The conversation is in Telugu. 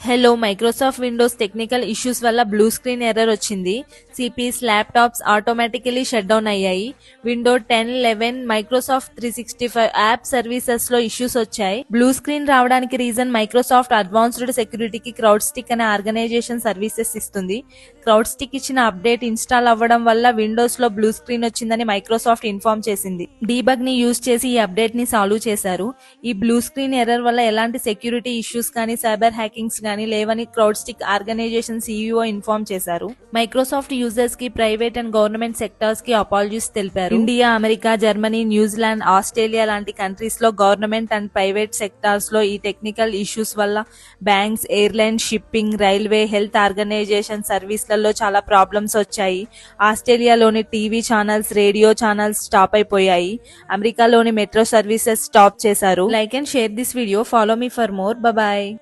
Hello Microsoft Windows technical issues వల్ల బ్లూ స్క్రీన్ ఎర్రర్ వచ్చింది. సిపిస్ ల్యాప్టాప్స్ ఆటోమేటికలీ షట్ డౌన్ అయ్యాయి. విండో 10, 11 మైక్రోసాఫ్ట్ 365 యాప్ సర్వీసెస్ లో ఇష్యూస్ వచ్చాయి. బ్లూ స్క్రీన్ రావడానికి రీజన్ మైక్రోసాఫ్ట్ అడ్వాన్స్డ్ సెక్యూరిటీకి క్రౌడ్ స్టిక్ అనే ఆర్గనైజేషన్ సర్వీసెస్ ఇస్తుంది. క్రౌడ్ స్టిక్ ఇచ్చిన అప్డేట్ ఇన్స్టాల్ అవ్వడం వల్ల విండోస్ లో బ్లూ స్క్రీన్ వచ్చిందని మైక్రోసాఫ్ట్ ఇన్ఫార్మ్ చేసింది. డీబగ్ ని యూజ్ చేసి ఈ అప్డేట్ ని సాల్వ్ చేశారు. ఈ బ్లూ స్క్రీన్ ఎర్రర్ వల్ల ఎలాంటి సెక్యూరిటీ ఇష్యూస్ కానీ సైబర్ హ్యాకింగ్స్ కానీ లేవని CrowdStrike organisation CEO inform చేశారు. మైక్రోసాఫ్ట్ యూజర్స్ కి ప్రైవేట్ అండ్ గవర్నమెంట్ సెక్టార్స్ కి అపాలజీస్ తెలిపారు. India, America, Germany, New Zealand, Australia లాంటి కంట్రీస్ లో గవర్నమెంట్ అండ్ ప్రైవేట్ సెక్టార్స్ లో ఈ టెక్నికల్ ఇష్యూస్ వల్ల banks, airlines, shipping, railway, health organisation సర్వీస్లలో చాలా ప్రాబ్లమ్స్ వచ్చాయి. ఆస్ట్రేలియాలోని TV channels, radio channels stop అయిపోయాయి. అమెరికాలోని మెట్రో సర్వీసెస్ స్టాప్ చేశారు. Like and share this video. Follow me for more. Bye.